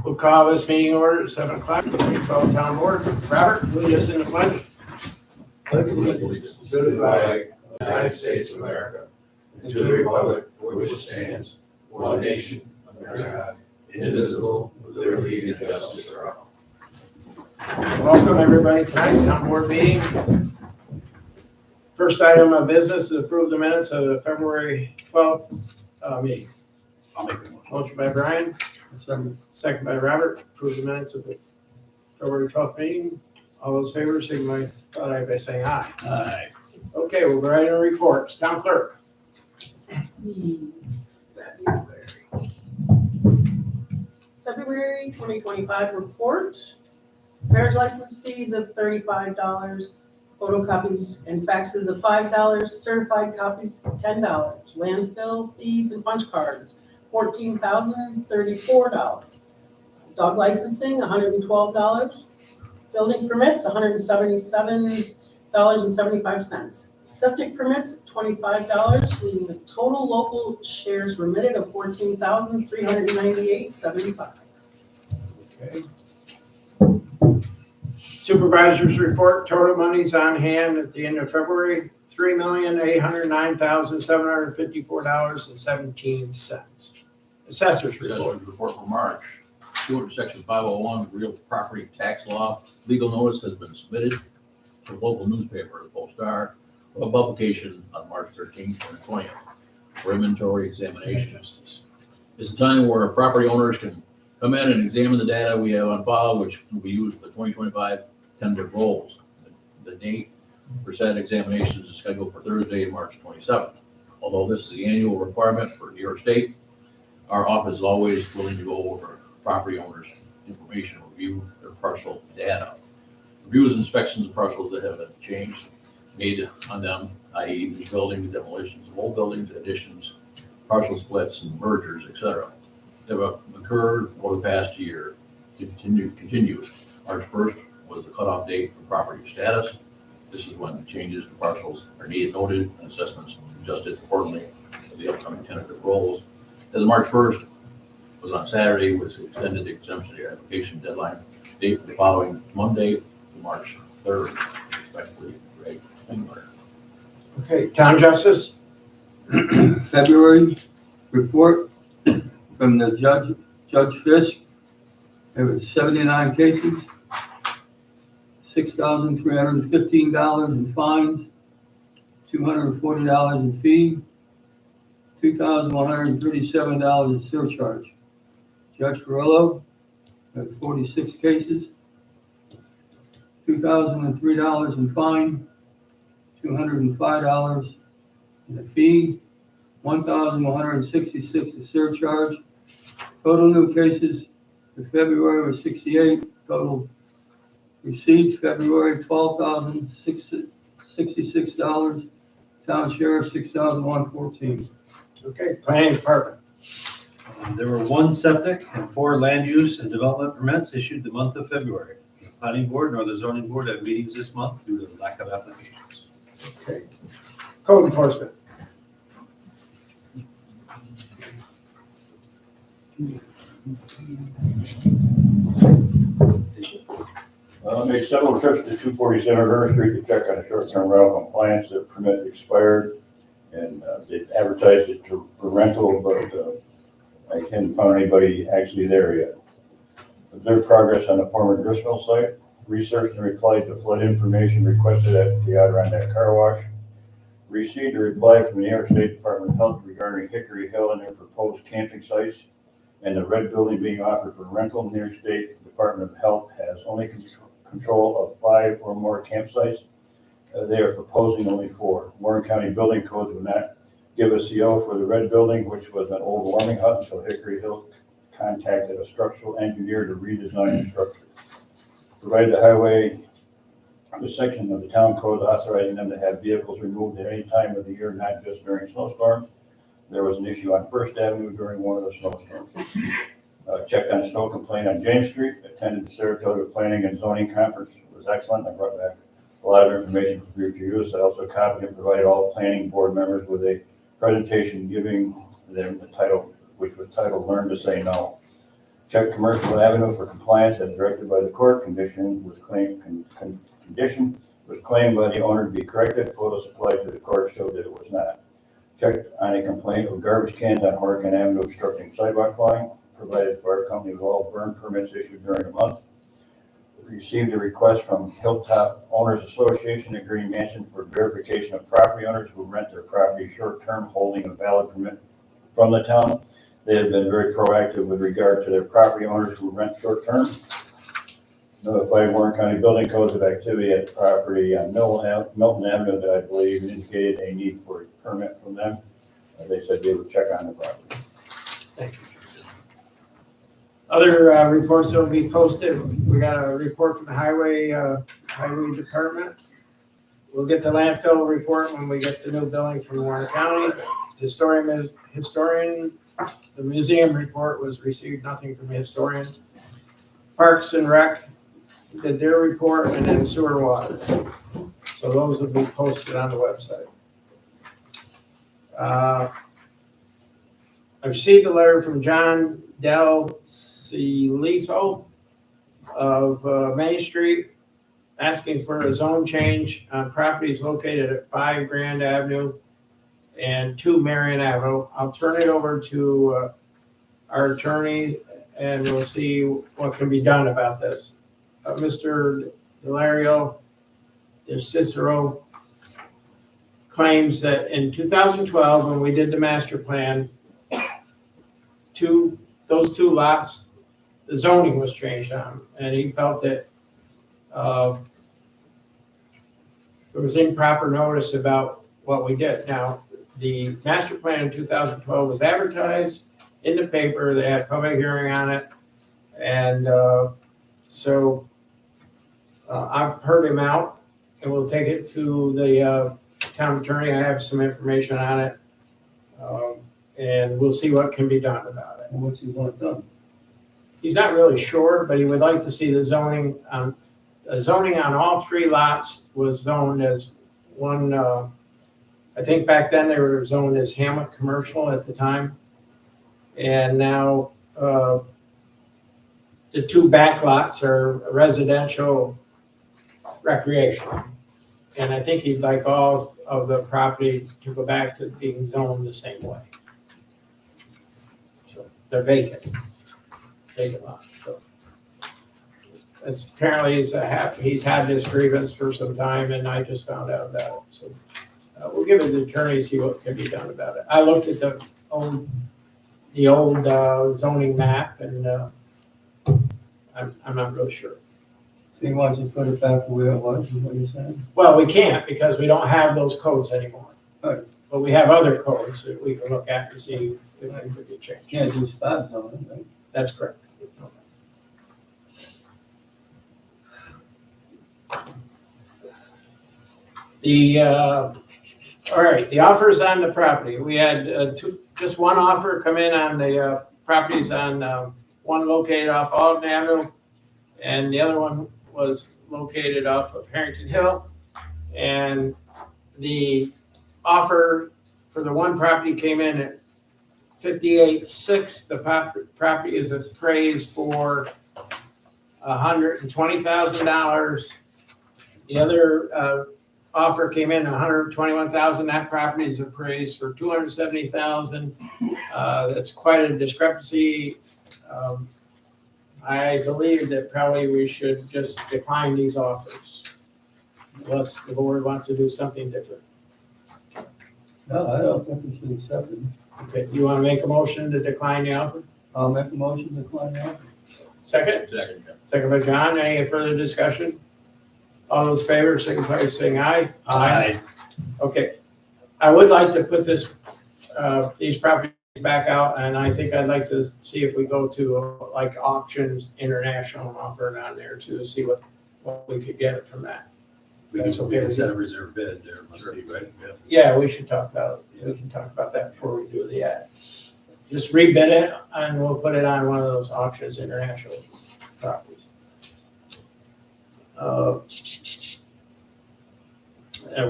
We'll call this meeting order at 7 o'clock. We'll call town board. Robert, lead us in the pledge. Pledge allegiance to the flag of the United States of America and to the republic for which it stands, one nation, under God, indivisible, with liberty and justice for all. Welcome everybody tonight, town board meeting. First item of business is approve the minutes of the February 12th meeting. I'll make the motion. Motion by Brian, second by Robert. Approve the minutes of the February 12th meeting. All those favors, signify by saying aye. Aye. Okay, we'll go right into reports. Town clerk. February 2025 report. Marriage license fees of $35, photocopies and faxes of $5, certified copies of $10, landfill fees and punch cards, $14,034. Dog licensing, $112. Building permits, $177.75. Septic permits, $25, leaving the total local shares remitted of $14,398.75. Okay. Supervisors report, total monies on hand at the end of February, $3,809,754.17. Assessors report. Assessor's report for March. Pursuant to section 501 real property tax law, legal notice has been submitted to the local newspaper, the Post-Star, for publication on March 13th and 20th for inventory examinations. It's a time where property owners can come in and examine the data we have on file, which will be used for the 2025 tender rolls. The date for said examinations is scheduled for Thursday, March 27th. Although this is the annual requirement for New York State, our office is always willing to go over property owners' information, review their parcel data. Reviews and inspections of parcels that have been changed, made on them, i.e. new buildings, demolitions of old buildings, additions, partial splits and mergers, etc. That have occurred over the past year. Continues. March 1st was the cutoff date for property status. This is when changes to parcels are needed, noted, and assessments adjusted accordingly to the upcoming tentative rolls. As March 1st was on Saturday, was extended the exemption application deadline date for the following Monday to March 3rd, respectively. Greg Engler. Okay, town justice. February report from the Judge Fisk. There was 79 cases, $6,315 in fines, $240 in fee, $2,137 in surcharge. Judge Carrillo had 46 cases, $2,003 in fine, $205 in the fee, $1,166 in surcharge. Total new cases for February was 68. Total receipts February $12,066. Town sheriff $6,114. Okay, planning department. There were 1 septic and 4 land use and development permits issued the month of February. The planning board nor the zoning board have meetings this month due to the lack of applications. Okay. Code enforcement. I made several trips to 247 River Street to check on a short-term rental compliance. The permit expired, and they advertised it for rental, but I haven't found anybody actually there yet. Observed progress on the former gristmill site. Researched and replied to flood information requested at the Adirondack Car Wash. Received a reply from the New York State Department of Health regarding Hickory Hill and their proposed camping sites and the red building being offered for rental. New York State Department of Health has only control of 5 or more campsites. They are proposing only 4. Warren County Building Codes would not give a CO for the red building, which was an old warming hut, until Hickory Hill contacted a structural engineer to redesign the structure. Provided the highway, the section of the town code authorizing them to have vehicles removed at any time of the year, not just during snowstorms. There was an issue on First Avenue during one of the snowstorms. Checked on snow complaint on James Street. Attended the Saratoga Planning and Zoning Conference. It was excellent. I brought back a lot of information for future use. I also copied and provided all planning board members with a presentation giving them the title, which was titled "Learn to Say No." Check Commercial Avenue for compliance as directed by the court. Condition was claimed by the owner to be corrected. Photos supplied to the court showed that it was not. Checked on a complaint of garbage cans on Oregon Avenue obstructing sidewalk plowing. Provided fire company with all burn permits issued during the month. Received a request from Hilltop Owners Association of Green Mansion for verification of property owners who rent their property short-term holding a valid permit from the town. They have been very proactive with regard to their property owners who rent short-term. Notified Warren County Building Codes of activity at the property on Milton Avenue that I believe indicated a need for a permit from them. They said they would check on the property. Thank you. Other reports that will be posted, we got a report from the highway department. We'll get the landfill report when we get the new billing from Warren County. Historian, the museum report was received, nothing from the historian. Parks and Rec, their report, and then sewer and water. So those will be posted on the website. I received a letter from John Del Ciliso of Main Street asking for a zone change on properties located at 5 Grand Avenue and 2 Marion Avenue. I'll turn it over to our attorney and we'll see what can be done about this. Mr. Delario de Cicero claims that in 2012, when we did the master plan, those two lots, the zoning was changed on, and he felt that there was improper notice about what we did. Now, the master plan in 2012 was advertised in the paper. They had a public hearing on it, and so I've heard him out, and we'll take it to the town attorney. I have some information on it, and we'll see what can be done about it. And what's he want done? He's not really sure, but he would like to see the zoning on all 3 lots was zoned as one, I think back then they were zoned as Hamlet Commercial at the time. And now the 2 back lots are residential recreation. And I think he'd like all of the property to go back to being zoned the same way. So they're vacant lots, so. It's apparently he's had this grievance for some time and I just found out about it, so. We'll give it to the attorney, see what can be done about it. I looked at the old zoning map and I'm not really sure. So he wants to put it back to where it was, is what you're saying? Well, we can't because we don't have those codes anymore. Right. But we have other codes that we can look at to see if they could be changed. Can't do spot zoning, right? That's correct. All right, the offers on the property. We had just one offer come in on the properties on one located off Alden Avenue, and the other one was located off of Harrington Hill. And the offer for the one property came in at $58,600. The property is appraised for $120,000. The other offer came in $121,000. That property is appraised for $270,000. That's quite a discrepancy. I believe that probably we should just decline these offers unless the board wants to do something different. No, I don't think we should accept it. Okay, you want to make a motion to decline the offer? I'll make a motion to decline the offer. Second? Second. Second by John. Any further discussion? All those in favor, signify by saying aye. Okay. I would like to put these properties back out, and I think I'd like to see if we go to like Auctions International and offer it on there to see what we could get from that. We That's okay can with set you? a reserve bid there, must be, right? Yeah. Yeah, we should talk about that before we do the ad. Just rebid it and we'll put it on one of those Auctions International properties.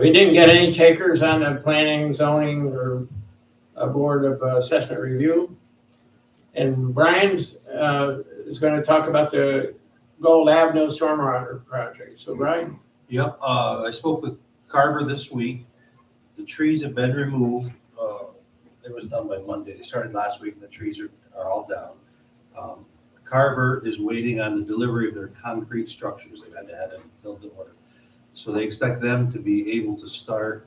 We didn't get any takers on the planning, zoning, or a board of assessment review. And Brian's, is gonna talk about the Gold Avenue Stormwater Project. So Brian? Yep, I spoke with Carver this week. The trees have been removed. It was done by Monday. They started last week and the trees are all down. Carver is waiting on the delivery of their concrete structures. They've had to have them built to order. So they expect them to be able to start.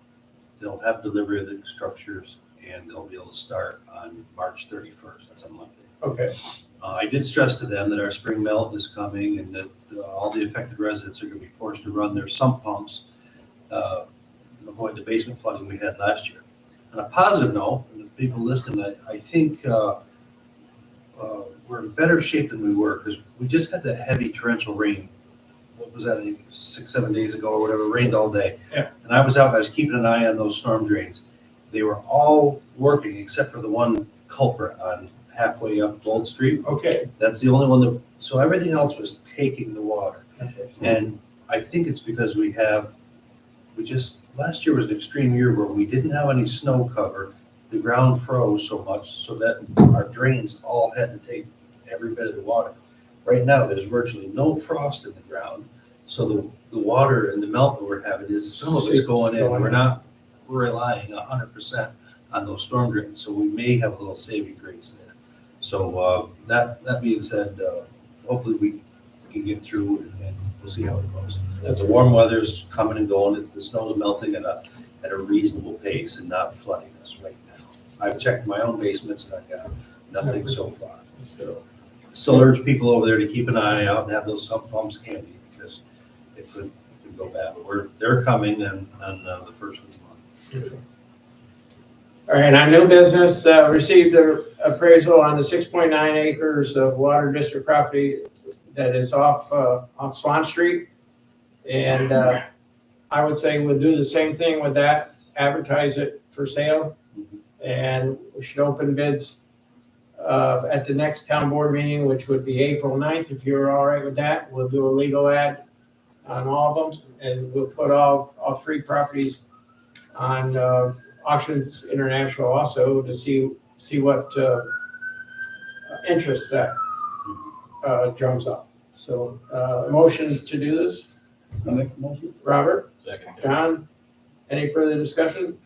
They'll have delivery of the structures and they'll be able to start on March 31st. That's a Monday. Okay. I did stress to them that our spring melt is coming and that all the affected residents are going to be forced to run their sump pumps, avoid the basement flooding we had last year. On a positive note, and the people listening, I think we're in better shape than we were because we just had that heavy torrential rain. What was that, 6-7 days ago or whatever? It rained all day. Yeah. And I was out and I was keeping an eye on those storm drains. They were all working except for the one culprit on halfway up Gold Street. Okay. That's the only one that, so everything else was taking the water. And I think it's because last year was an extreme year where we didn't have any snow cover. The ground froze so much so that our drains all had to take every bit of the water. Right now, there's virtually no frost in the ground. So the water and the melt that we're having is some of it's going in. We're not relying 100% on those storm drains. So we may have a little saving grace there. So that being said, hopefully we can get through and we'll see how it goes. As the warm weather's coming and going, the snow's melting at a reasonable pace and not flooding us right now. I've checked my own basements and I've got nothing so far. Still urge people over there to keep an eye out and have those sump pumps handy because it could go bad. But they're coming on the first of the month. All right, on new business, received an appraisal on the 6.9 acres of water district property that is off Swan Street. And I would say we'll do the same thing with that, advertise it for sale. And we should open bids at the next town board meeting, which would be April 9th. If you're all right with that, we'll do a legal ad on all of them. And we'll put all three properties on Auctions International also to see what interest that drums up. So motion to do this, I make the motion. Robert, Second. John, any further discussion?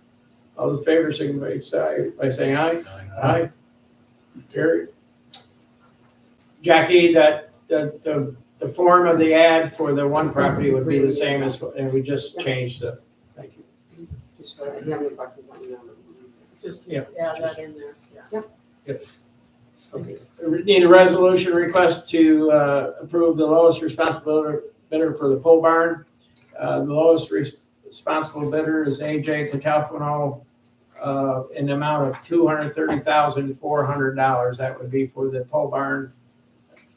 All those in favor, signify by saying aye. Aye. Carried. Jackie, that the form of the ad for the one property would be the same as, and we just changed it. Thank you. Just, if you have any questions, let me know. Just Yeah. add that in there. Yeah. Okay. We need a resolution request to approve the lowest responsible bidder for the pole barn. The lowest responsible bidder is AJ Catalfano in the amount of $230,400. That would be for the pole barn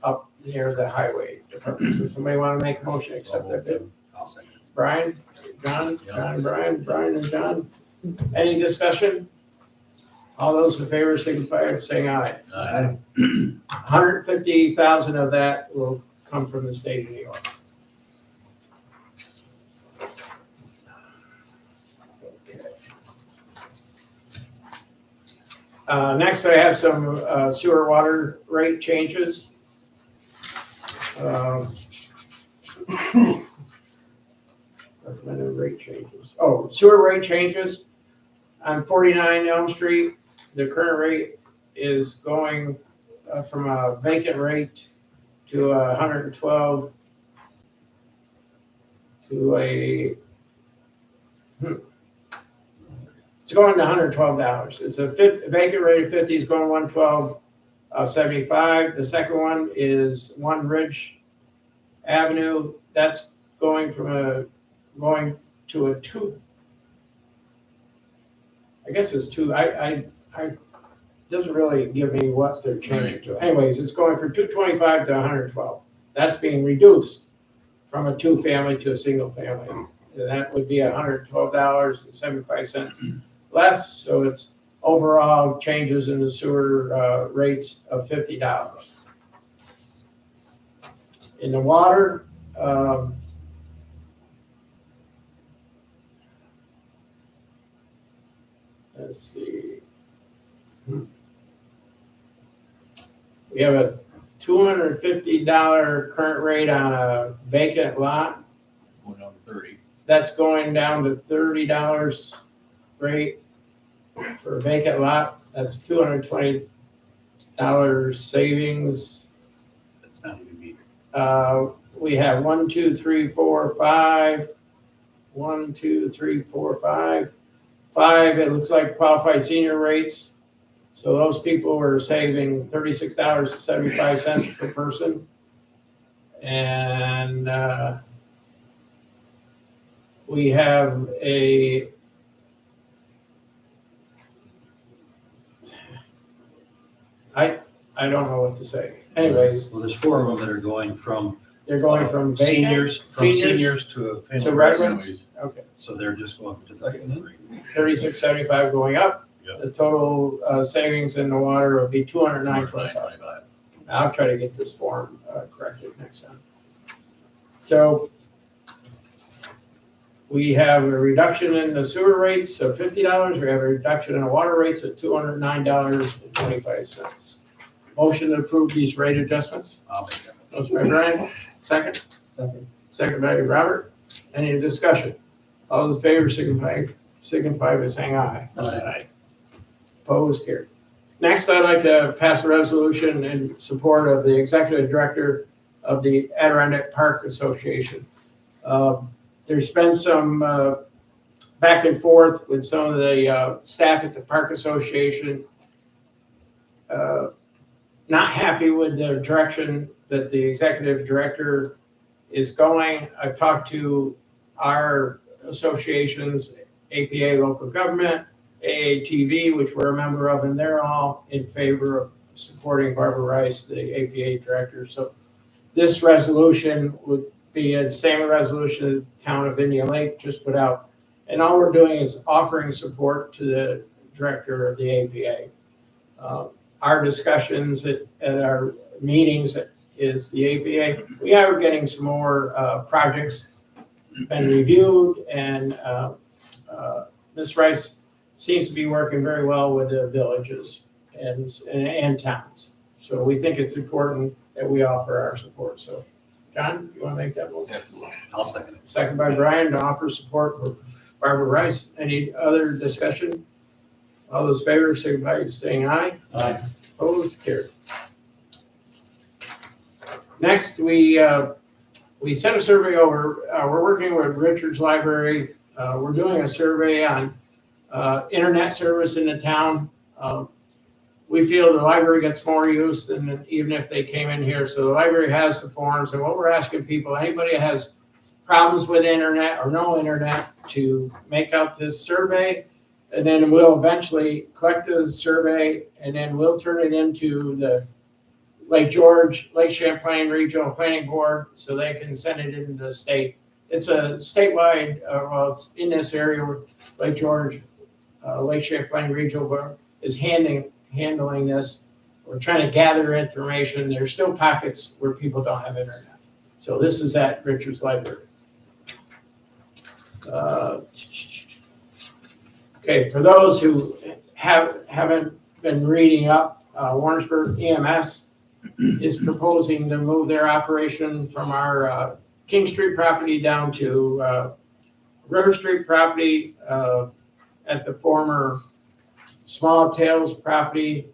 up near the highway department. So somebody want to make a motion to accept that bid? I'll second. Brian, John, and Brian, Brian and John. Any discussion? All those in favor signify by saying aye. Aye. 150,000 of that will come from the state of New York. Okay. Next, I have some sewer water rate changes. Recommended rate changes. Oh, sewer rate changes. On 49 Elm Street, the current rate is going from a vacant rate to 112 to it's going to $112. It's a vacant rate of 50 is going 112.75. The second one is One Ridge Avenue. That's going to a 2. I guess it's 2. I doesn't really give me what they're changing to. Anyways, it's going from 225 to 112. That's being reduced from a 2-family to a single family. And that would be $112.75 less. So it's overall changes in the sewer rates of $50. In the water, let's see. We have a $250 current rate on a vacant lot. Going down to 30. That's going down to $30 rate for a vacant lot. That's $220 savings. That's not even me. We have 1, 2, 3, 4, 5. 1, 2, 3, 4, 5. 5, it looks like qualified senior rates. So those people are saving $36.75 per person. And we have I don't know what to say. Anyways, Well, there's 4 of them that are going from they're going from vacant seniors to a family to residence. residents. Okay. So they're just going to the vacant rate. $36.75 going up. Yeah. The total savings in the water will be $209.25. 9.25. I'll try to get this form corrected next time. So we have a reduction in the sewer rates of $50. We have a reduction in the water rates of $209.25. Motion to approve these rate adjustments. I'll make that. Motion by Brian, second. Second by Robert. Any discussion? All those in favor signify by saying aye. Aye. Opposed, carried. Next, I'd like to pass a resolution in support of the executive director of the Adirondack Park Association. There's been some back and forth with some of the staff at the Park Association. Not happy with the direction that the executive director is going. I've talked to our associations, APA local government, AATV, which we're a member of, and they're all in favor of supporting Barbara Rice, the APA director. So this resolution would be the same resolution the town of Indian Lake just put out. And all we're doing is offering support to the director of the APA. Our discussions at our meetings is the APA. We are getting some more projects been reviewed, and Ms. Rice seems to be working very well with the villages and towns. So we think it's important that we offer our support. So, John, you want to make that motion? Absolutely. I'll second it. Second by Brian to offer support for Barbara Rice. Any other discussion? All those in favor signify by saying aye. Aye. Opposed, carried. Next, we sent a survey over. We're working with Richards Library. We're doing a survey on internet service in the town. We feel the library gets more use than even if they came in here. So the library has the forms, and what we're asking people, anybody that has problems with internet or no internet, to make out this survey, and then we'll eventually collect the survey, and then we'll turn it into the Lake George, Lake Champlain Regional Planning Board, so they can send it into the state. It's a statewide, well, it's in this area where Lake George, Lake Champlain Regional Board is handling this. We're trying to gather information. There's still pockets where people don't have internet. So this is at Richards Library. Okay, for those who haven't been reading up, Warrensburg EMS is proposing to move their operation from our King Street property down to River Street property at the former Small Tales property.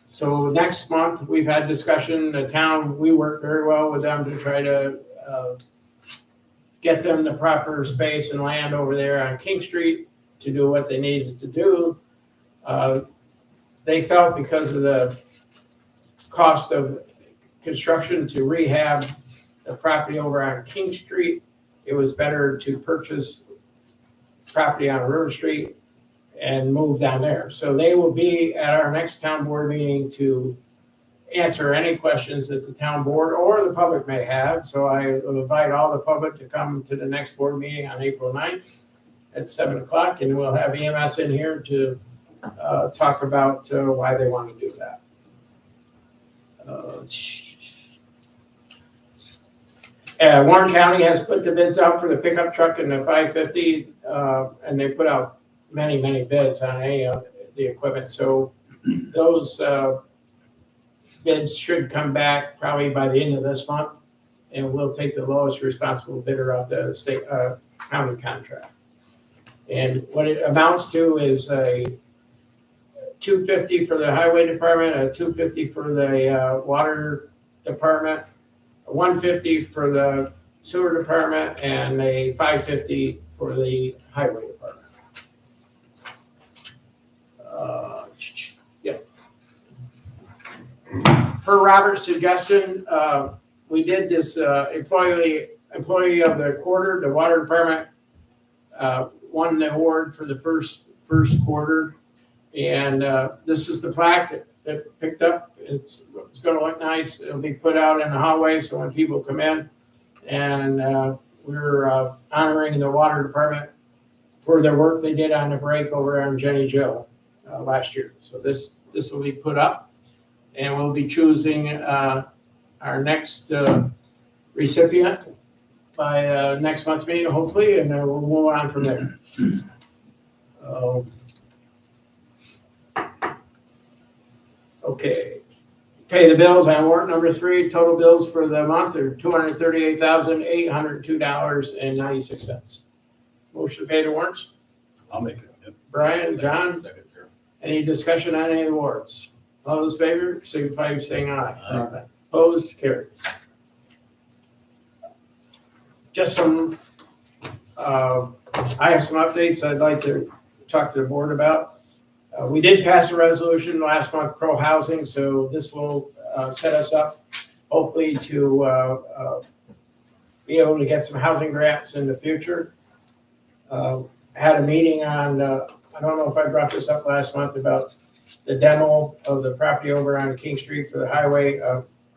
So next month, we've had discussion, the town, we work very well with them to try to get them the proper space and land over there on King Street to do what they needed to do. They felt because of the cost of construction to rehab the property over on King Street, it was better to purchase property on River Street and move down there. So they will be at our next town board meeting to answer any questions that the town board or the public may have. So I will invite all the public to come to the next board meeting on April 9th at 7 o'clock, and we'll have EMS in here to talk about why they want to do that. Warren County has put the bids out for the pickup truck and the 550, and they put out many bids on any of the equipment. So those bids should come back probably by the end of this month. And we'll take the lowest responsible bidder of the state, county contract. And what it amounts to is a $250 for the highway department, a $250 for the water department, a $150 for the sewer department, and a $550 for the highway department. Yep. Per Robert's suggestion, we did this employee of the quarter. The water department won the award for the first quarter, and this is the plaque that picked up. It's going to look nice. It'll be put out in the hallway so when people come in, and we're honoring the water department for their work they did on the break over on Jenny Joe last year. So this will be put up, and we'll be choosing our next recipient by next month's meeting, hopefully, and we'll move on from there. Okay. Pay the bills on warrant number 3. Total bills for the month are $238,802.96. Motion to pay the warrants. I'll make it. Yep. Brian, John, Second, Chair. any discussion on any of the warrants? All those in favor, signify by saying aye. Aye. Opposed, carried. Just some, I have some updates I'd like to talk to the board about. We did pass a resolution last month, pro-housing, so this will set us up hopefully to be able to get some housing grants in the future. Had a meeting on, I don't know if I brought this up last month about the demo of the property over on King Street for the highway.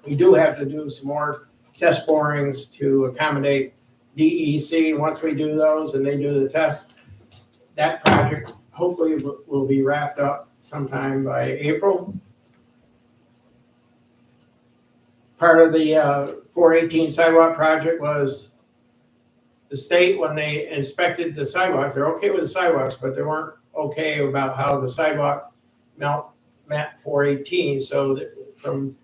We do have to do some more test borings to accommodate DEC. Once we do those and they do the test, that project hopefully will be wrapped up sometime by April. Part of the 418 sidewalk project was the state, when they inspected the sidewalks, they're okay with the sidewalks, but they weren't okay about how the sidewalks met 418. So from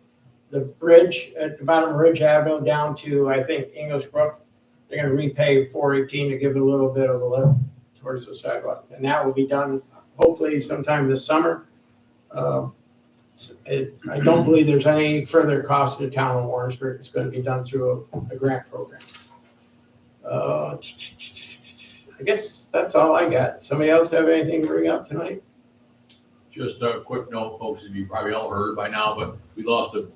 the bridge at the bottom of Ridge Avenue down to, I think, English Brook, they're going to repave 418 to give it a little bit of a lift towards the sidewalk. And that will be done hopefully sometime this summer. I don't believe there's any further cost to the town of Warrensburg. It's going to be done through a grant program. I guess that's all I got. Somebody else have anything to bring up tonight? Just a quick note, folks, as you probably all heard by now, but we lost a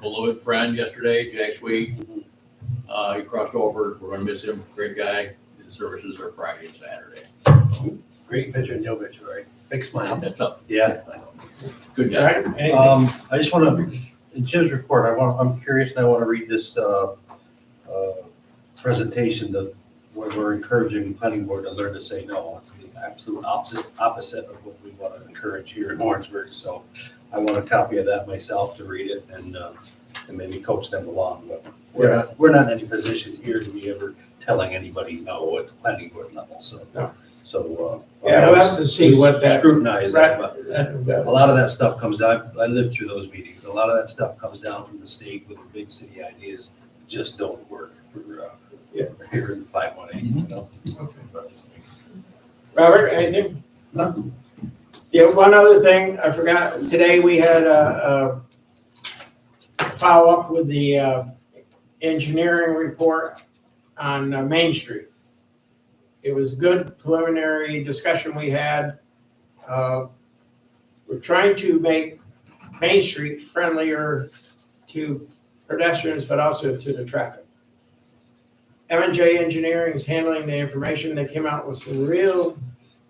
beloved friend yesterday, Jack Sweet. He crossed over. We're gonna miss him. Great guy. His services are Friday and Saturday. Great picture in the obituary. Big smile. That's up. Yeah. Good All guy. right. Anything? I just want to, in Jim's report, I'm curious and I want to read this presentation that where we're encouraging the planning board to learn to say no. It's the absolute opposite of what we want to encourage here in Warrensburg. So I want a copy of that myself to read it and maybe coach them along. But we're not in any position here to be ever telling anybody no at the planning board level. So No. Yeah, we'll have to see what that. scrutinize that. But that- a lot of that stuff comes down, I lived through those meetings, a lot of that stuff comes down from the state with the big city ideas, just don't work for, here in 518, you know? Okay. Robert, anything? Nothing. Yeah, one other thing, I forgot, today we had a follow-up with the engineering report on Main Street. It was a good preliminary discussion we had. We're trying to make Main Street friendlier to pedestrians, but also to the traffic. M&J Engineering is handling the information. They came out with some real,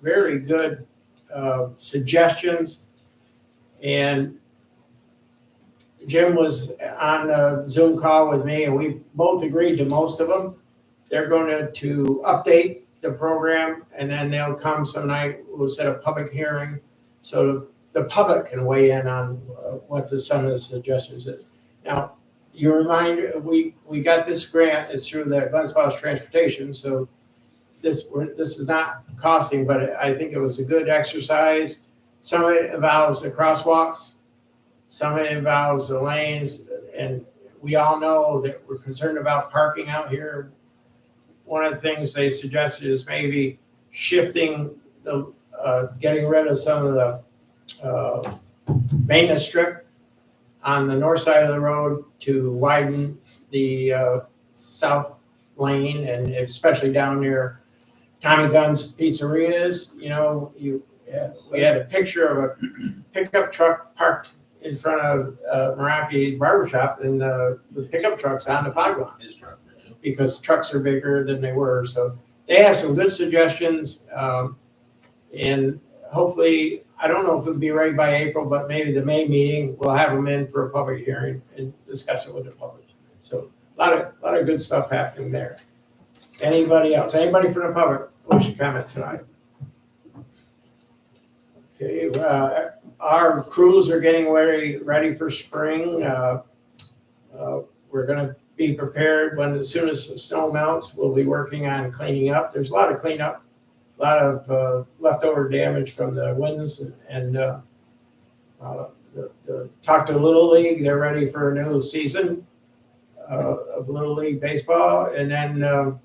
very good suggestions. And Jim was on a Zoom call with me, and we both agreed to most of them. They're going to update the program, and then they'll come some night. We'll set a public hearing so the public can weigh in on what some of the suggestions is. Now, you remind, we got this grant, it's through the Glens Falls Transportation, so this is not costing, but I think it was a good exercise. Some of it involves the crosswalks, Some of it involves the lanes, and we all know that we're concerned about parking out here. One of the things they suggested is maybe shifting getting rid of some of the maintenance strip on the north side of the road to widen the south lane, and especially down near Tommy Gunn's Pizzeria is. You know, we had a picture of a pickup truck parked in front of Meraki Barbershop, and the pickup truck's on the fog line because trucks are bigger than they were. So they have some good suggestions, and hopefully, I don't know if it'll be ready by April, but maybe the May meeting, we'll have them in for a public hearing and discuss it with the public. So a lot of good stuff happening there. Anybody else? Anybody from the public wish to comment tonight? Okay, our crews are getting ready for spring. We're gonna be prepared as soon as the snow melts. We'll be working on cleaning up. There's a lot of cleanup, a lot of leftover damage from the winds, and talk to Little League. They're ready for a new season of Little League baseball, and then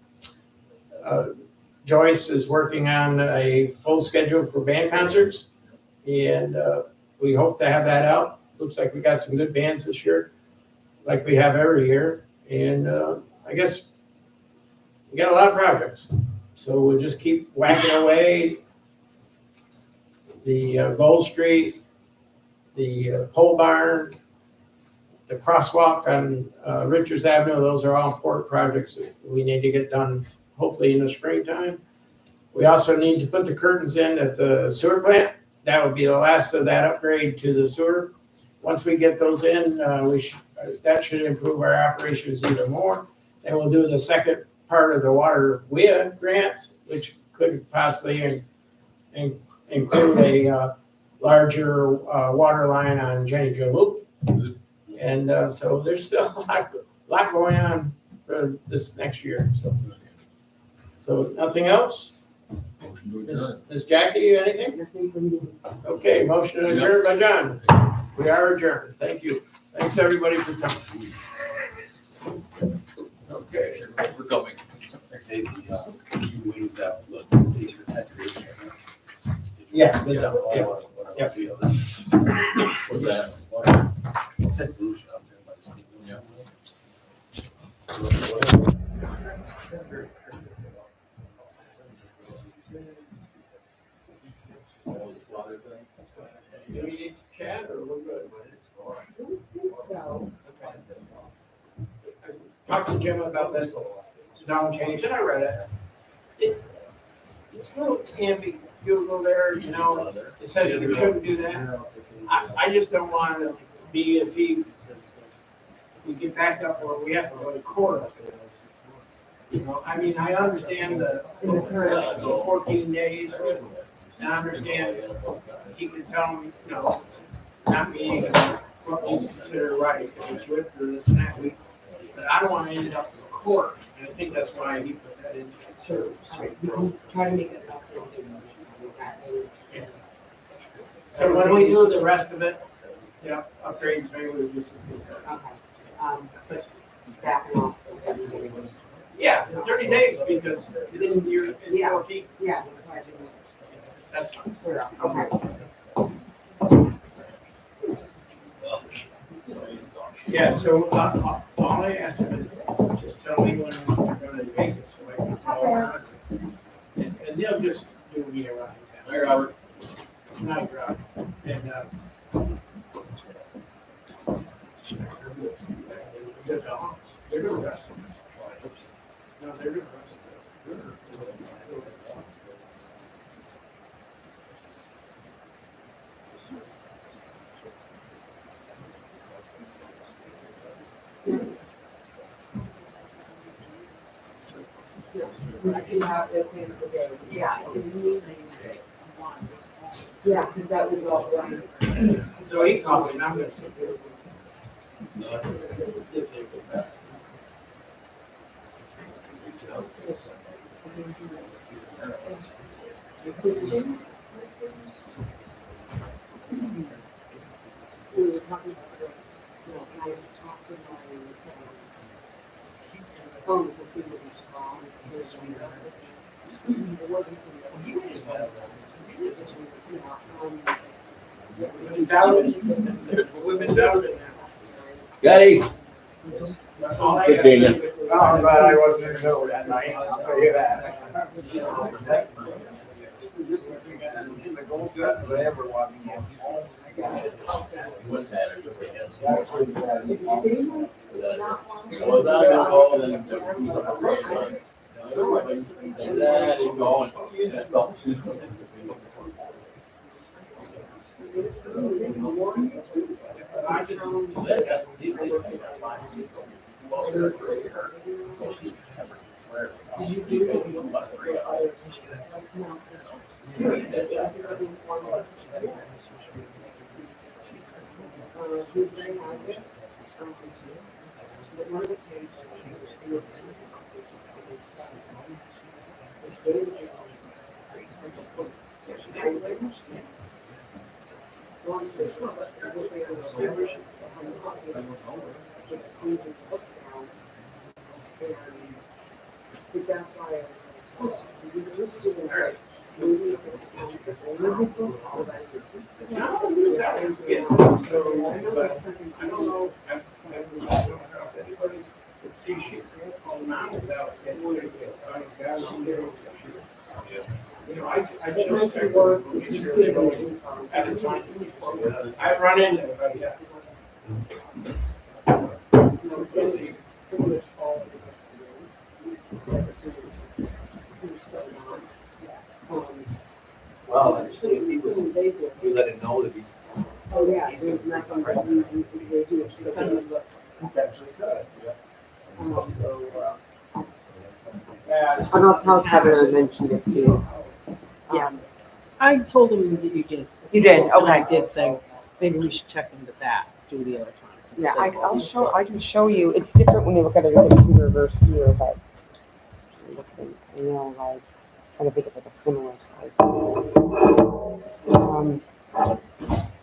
Joyce is working on a full schedule for band concerts, and we hope to have that out. Looks like we got some good bands this year, like we have every year, and I guess we got a lot of projects, so we'll just keep whacking away. The Gold Street, the pole barn, the crosswalk on Richards Avenue, those are all important projects that we need to get done, hopefully in the springtime. We also need to put the curtains in at the sewer plant. That would be the last of that upgrade to the sewer. Once we get those in, that should improve our operations even more. And we'll do the second part of the water WIA grant, which could possibly include a larger water line on Jenny Jo Loop. And so there's still a lot going on for this next year. So nothing else? Motion to adjourn. Ms. Jackie, anything? Nothing from me. Okay, motion to adjourn by John. We are adjourned. Thank you. Thanks, everybody, for coming. Okay. Thanks everybody for coming. Hey, you waived that, look, these are decorations. Yeah. Yeah. Yep. What's that? It said blue shop there, but Do we need to chat or we're good? So, Talk to Jim about this zone change, and I read it. It's a little ambiguous there, you know, it says you shouldn't do that. I just don't want to be if we get back up where we have to go to court. You know, I mean, I understand the 14 days, and I understand he can tell me, you know, it's not being what you consider right, if it's with or this and that week. But I don't want to end up in court, and I think that's why he put that in. so, we can try to make it less than So when we do the rest of it, yeah, upgrades, maybe we'll just. Okay, but backing off. Yeah, 30 days, because this year is Yeah. 14, Yeah, that's why I didn't that's fine. clear up, okay. Yeah, so all I ask him is just tell me when you're gonna take it, so I can follow it. And they'll just do me around. Hey, Robert. It's not dry. And, good dogs. They're good rest. No, they're good rest. Yeah. Yeah, because that was all right. So he called me, and I'm gonna. Disabled that. It was talking about the, and I just talked to my, oh, the food was wrong. It wasn't. We've been down it. Gotti, That's all I Good got. seeing you. Oh, I'm glad I wasn't in the middle that night, I'll tell you that. what's that? I was not gonna call them. And that is going. That's all. I just Did you do it? He was very nice. But one of the times he was long story short, what we understood was how the coffee freezing books down. And but that's why I was like, oh, so you just do that. Maybe if it's time for only book, or that's it. No, it's out. It's good. So, but I don't know if anybody could see shit now without getting sick. You know, I just work, just did it at a time. I run into it, yeah. It's pretty much all it is up to you. As soon as you start on. Well, They do. you let him know that he's. Oh, yeah, there's nothing that they do, it's just send the books. Actually good, yeah. And I'll tell Kevin I mentioned it too. Yeah. I told him that you did. You did, And I okay. did say, maybe we should check into that, do the electronic. Yeah, I can show you, it's different when you look at it in the computer versus here, but. You know, like, trying to think of like a similar size.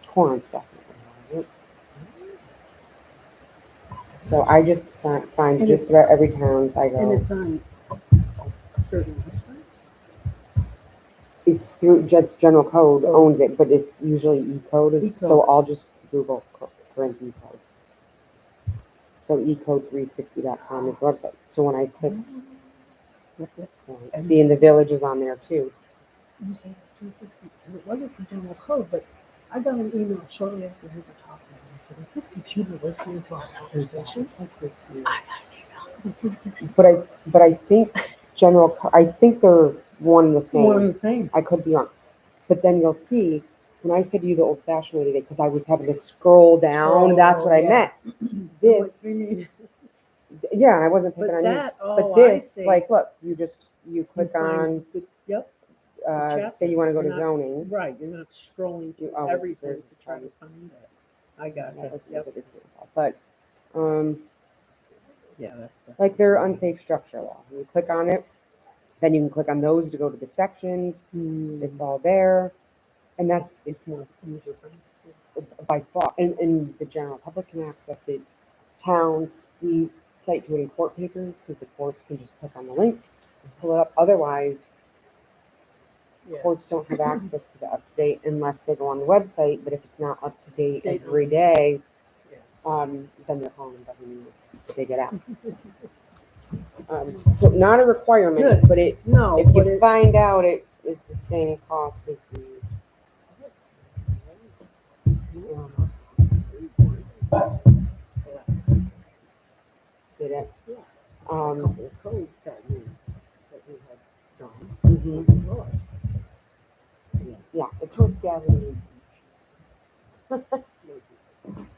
Corinth definitely has it. So I just find And just about every town's I And go, it's on a certain website? it's through Jets General Code owns it, but it's usually E-code, so I'll just Google Corinth E-code. So ecode360.com is the website. So when I click, see, and the village is on there too. You say 360, and it wasn't for general code, but I got an email shortly after we were talking, and I said, is this computer listening to our conversations? I got an email for 360. But I think I think they're one and the same. One and the same. I could be wrong. But then you'll see, when I said to you the old fashioned way today, because I was having to scroll down, that's what I meant. This, yeah, I wasn't But picking on you. that, But oh, I this, see. like, look, you click on, Yep, say you want to go to You're not- zoning. right, you're not scrolling through Oh, everything there's to try to find it. I got That it, was a yep, good example. But, yeah, that's. like their unsafe structure law, you click on it, then you can click on those to go to the sections. It's all there. And that's It's more user friendly. by far, and the general public can access it. Town, we cite to it in court papers because the courts can just click on the link and pull it up. Otherwise, Yeah. courts don't have access to the up-to-date unless they go on the website, but if it's not up to date They don't. every day, Yeah. then they're calling them they get out. So not a requirement, Good. but it, No, if but you it, find out it is the same cost as the, did it? Yeah. a Um, couple of codes that we had done. mhm. Lord. Yeah, it's worth gathering.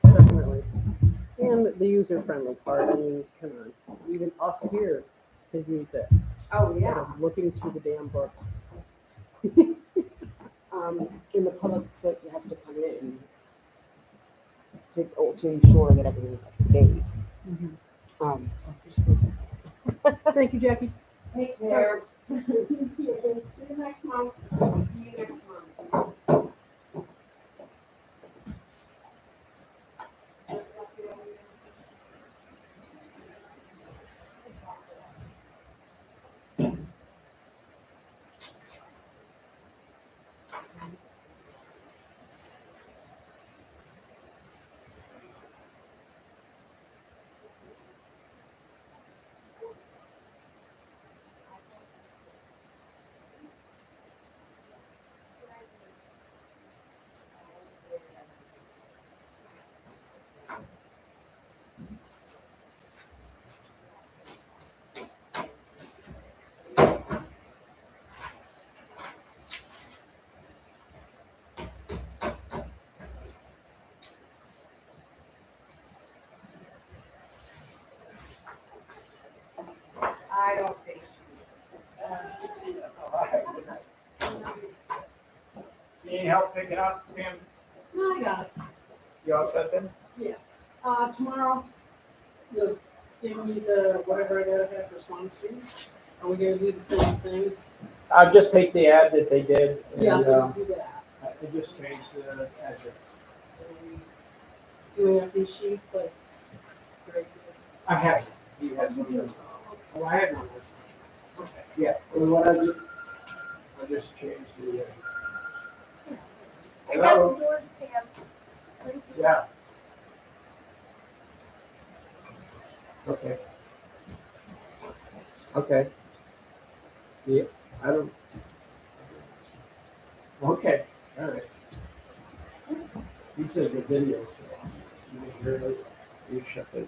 Definitely. And the user friendly part, I mean, come on, even us here can use it. Oh, Instead of looking through the damn books. In the public that has to come in to ensure that everything's up to date. Thank you, Jackie. Take care. See you next month. See you next month. help pick it up, Pam? No, I got it. You all set then? Tomorrow, you'll give me the, whatever I gotta have for Swan Street. Are we gonna do the same thing? I'll just take the ad that they did. Yeah, I'm And, gonna do that. I just changed the address. Do we have these sheets, like? Greg did? I have, you have some. Oh, I have one. Okay, yeah, and what I did, I just changed the, I got the doors, Pam. Thank you. yeah. Okay. Okay. Yeah, I don't. Okay, all right. He said the video, so you shut it.